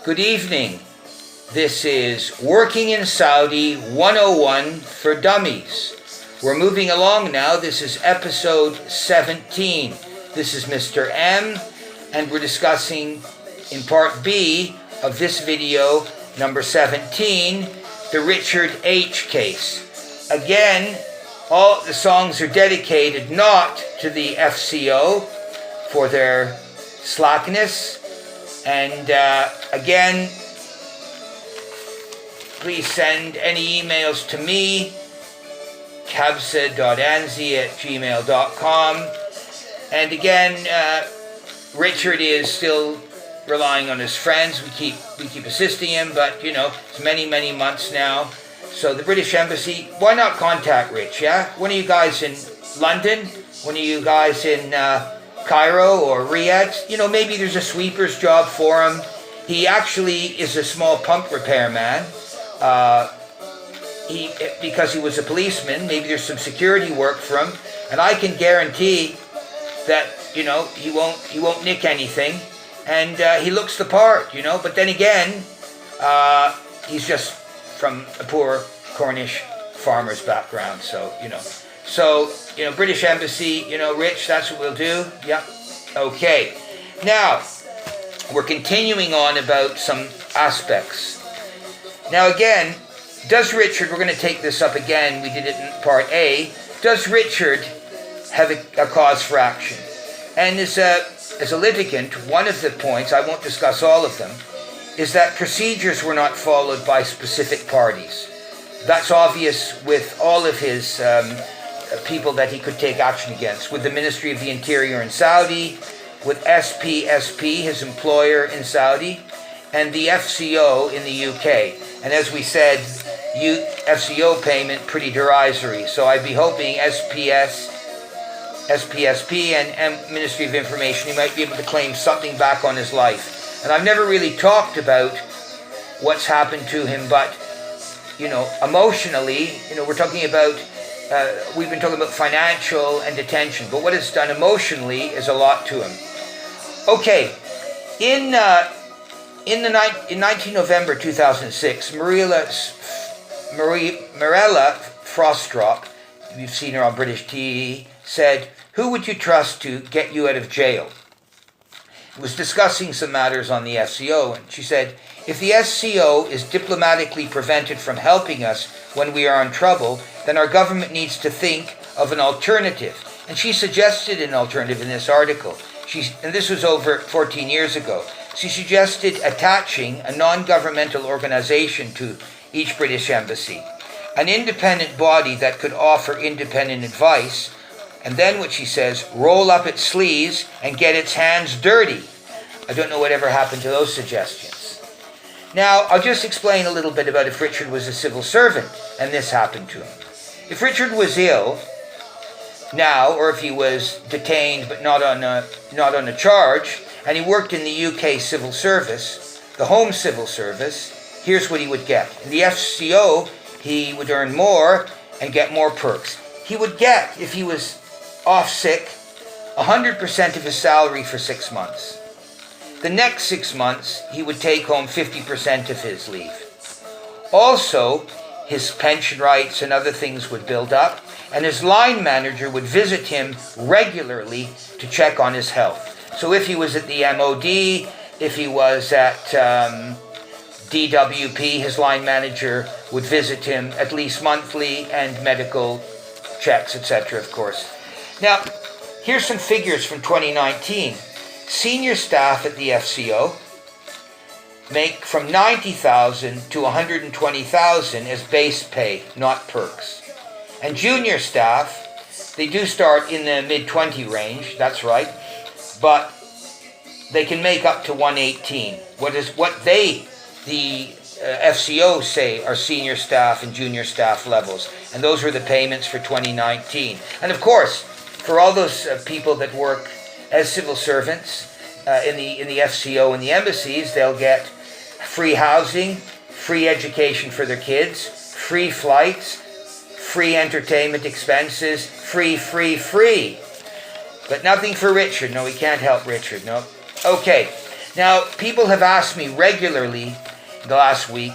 Good evening. This is Working in Saudi 101 for Dummies. We're moving along now. This is episode 17. This is Mr. M, and we're discussing in part B of this video, number 17, the Richard H. case. Again, all the songs are dedicated not to the FCO for their slackness. And again, please send any emails to me, kabsa.anzi@gmail.com. And again, Richard is still relying on his friends. We keep assisting him, but you know, it's many months now. So the British Embassy, why not contact Rich, yeah? One of you guys in London, one of you guys in Cairo or Riyadh, you know, maybe there's a sweeper's job for him. He actually is a small pump repairman. Because he was a policeman, maybe there's some security work for him, and I can guarantee that, you know, he won't nick anything, and he looks the part, you know. But then again, he's just from a poor Cornish farmer's background, so you know, British Embassy, you know, Rich, that's what we'll do. Yeah, okay. Now we're continuing on about some aspects. Now again, does Richard, we're going to take this up again, we did it in part A, does Richard have a cause for action? And as a litigant, one of the points, I won't discuss all of them, is that procedures were not followed by specific parties. That's obvious with all of his people that he could take action against, with the Ministry of the Interior in Saudi, with SPSP, his employer in Saudi, and the FCO in the UK. And as we said, FCO payment pretty derisory. So I'd be hoping SPSP and Ministry of Information, he might be able to claim something back on his life. And I've never really talked about what's happened to him, but, you know, emotionally, you know, we're talking about, we've been talking about financial and detention, but what it's done emotionally is a lot to him. Okay, in 19 November 2006, Mirella Frostrop, you've seen her on British TV, said, "Who would you trust to get you out of jail?" It was discussing some matters on the FCO, and she said, "If the FCO is diplomatically prevented from helping us when we are in trouble, then our government needs to think of an alternative." And she suggested an alternative in this article. And this was over 14 years ago. She suggested attaching a non-governmental organization to each British embassy, an independent body that could offer independent advice, and then what she says, roll up its sleeves and get its hands dirty. I don't know whatever happened to those suggestions. Now, I'll just explain a little bit about if Richard was a civil servant and this happened to him. If Richard was ill now, or if he was detained but not on a charge, and he worked in the UK civil service, the Home Civil Service, here's what he would get. In the FCO, he would earn more and get more perks. He would get, if he was off sick, 100% of his salary for 6 months. The next 6 months, he would take home 50% of his leave. Also, his pension rights and other things would build up, and his line manager would visit him regularly to check on his health. So if he was at the MOD, if he was at DWP, his line manager would visit him at least monthly, and medical checks, etc., of course. Now, here's some figures from 2019. Senior staff at the FCO make from 90,000 to 120,000 as base pay, not perks. And junior staff, they do start in the mid-20 range, that's right, but they can make up to 118. What the FCO say are senior staff and junior staff levels, and those were the payments for 2019. And of course, for all those people that work as civil servants in the FCO and the embassies, they'll get free housing, free education for their kids, free flights, free entertainment expenses, free. But nothing for Richard. No, we can't help Richard, no. Okay, Now, people have asked me regularly the last week,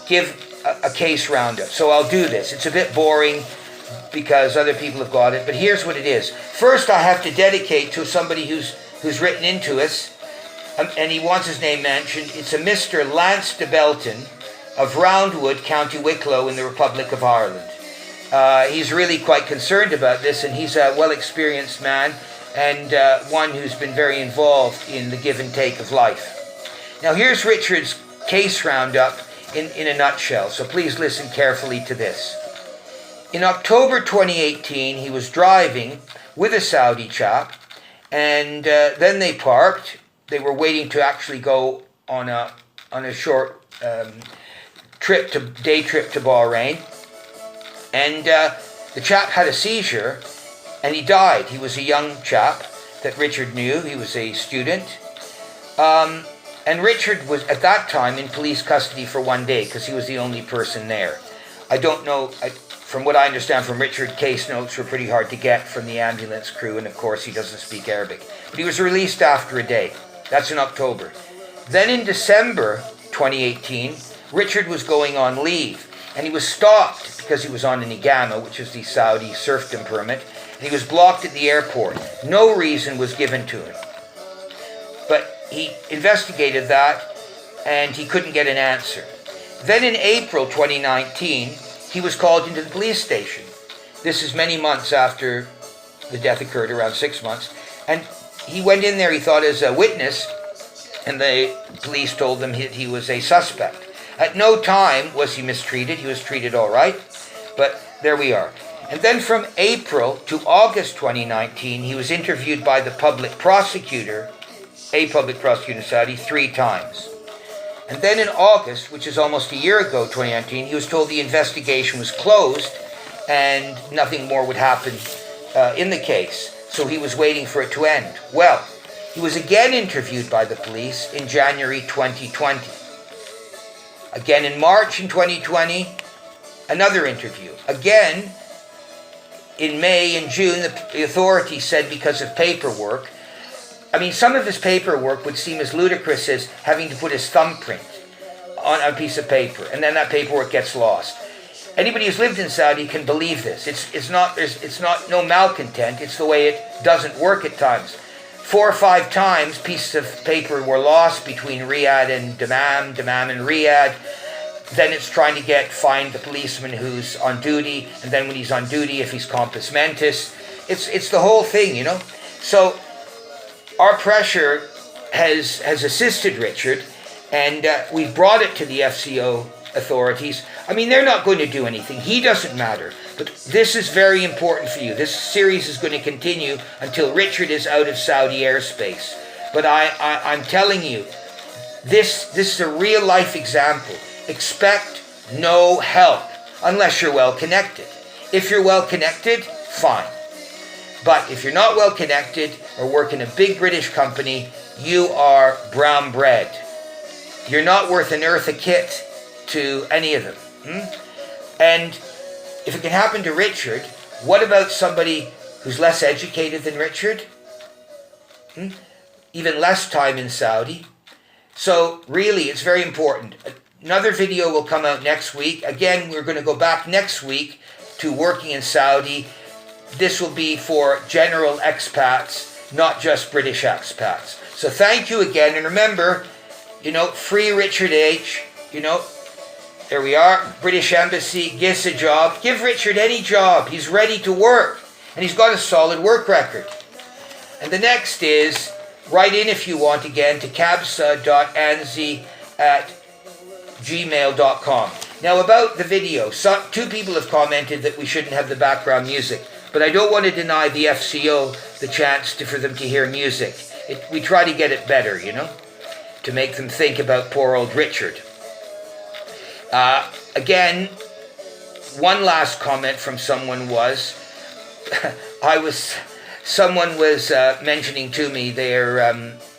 give a case roundup. So I'll do this. It's a bit boring because other people have got it, but here's what it is. First, I have to dedicate to somebody who's written into us, and he wants his name mentioned. It's a Mr. Lance de Belton of Roundwood, County Wicklow in the Republic of Ireland. He's really quite concerned about this, and he's a well-experienced man and one who's been very involved in the give and take of life. Now, here's Richard's case roundup in a nutshell, so please listen carefully to this. In October 2018, he was driving with a Saudi chap, and then they parked. They were waiting to actually go on a short day trip to Bahrain, and the chap had a seizure, and he died. He was a young chap that Richard knew. He was a student. And Richard was, at that time, in police custody for 1 day because he was the only person there. I don't know, from what I understand from Richard, case notes were pretty hard to get from the ambulance crew, and of course he doesn't speak Arabic. But he was released after a day. That's in October. Then in December 2018, Richard was going on leave, and he was stopped because he was on an Igama, which is the Saudi serfdom permit, and he was blocked at the airport. No reason was given to him. But he investigated that, and he couldn't get an answer. Then in April 2019, he was called into the police station. This is many months after the death occurred, around 6 months. And he went in there, he thought, as a witness, and the police told them he was a suspect. At no time was he mistreated. He was treated all right, but there we are. And then from April to August 2019, he was interviewed by the public prosecutor, a public prosecutor in Saudi, 3 times. And then in August, which is almost a year ago, 2019, he was told the investigation was closed and nothing more would happen in the case. So he was waiting for it to end. Well, he was again interviewed by the police in January 2020. Again in March in 2020, another interview. Again, in May and June, the authorities said because of paperwork. I mean, some of his paperwork would seem as ludicrous as having to put his thumbprint on a piece of paper, and then that paperwork gets lost. Anybody who's lived in Saudi can believe this. It's not no malcontent. It's the way it doesn't work at times. 4 or 5 times, pieces of paper were lost between Riyadh and Dammam and Riyadh. Then it's trying to find the policeman who's on duty, and then when he's on duty, if he's compos mentis, it's the whole thing, you know. So our pressure has assisted Richard, and we've brought it to the FCO authorities. I mean, they're not going to do anything. He doesn't matter. But this is very important for you. This series is going to continue until Richard is out of Saudi airspace. But I'm telling you, this is a real-life example. Expect no help unless you're well-connected. If you're well-connected, fine. But if you're not well-connected or work in a big British company, you are brown bread. You're not worth an earth a kit to any of them. And if it can happen to Richard, what about somebody who's less educated than Richard? Even less time in Saudi. So really, it's very important. Another video will come out next week. Again, we're going to go back next week to working in Saudi. This will be for general expats, not just British expats. So thank you again. And remember, free Richard H. There we are. British Embassy gives a job. Give Richard any job. He's ready to work. And he's got a solid work record. And the next is, write in if you want again to cabsa.anzi@gmail.com. Now about the video. 2 people have commented that we shouldn't have the background music. But I don't want to deny the FCO the chance for them to hear music. We try to get it better, to make them think about poor old Richard. Again, one last comment from someone was, someone was mentioning to me they're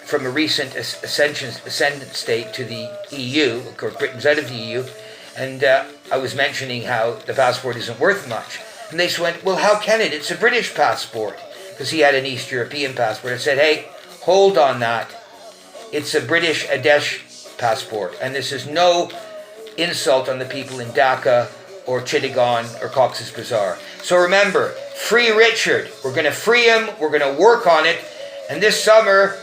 from a recent ascendant state to the EU, of course Britain's out of the EU, and I was mentioning how the passport isn't worth much. And they went, well, how can it? It's a British passport. Because he had an East European passport. I said, hey, hold on that. It's a British Adesh passport. And this is no insult on the people in Dhaka or Chittagong or Cox's Bazar. So remember, free Richard. We're going to free him. We're going to work on it. And this summer,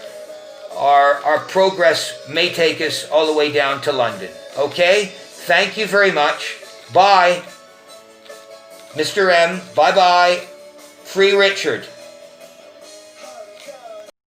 our progress may take us all the way down to London. Okay? Thank you very much. Bye. Mr. M, bye-bye. Free Richard.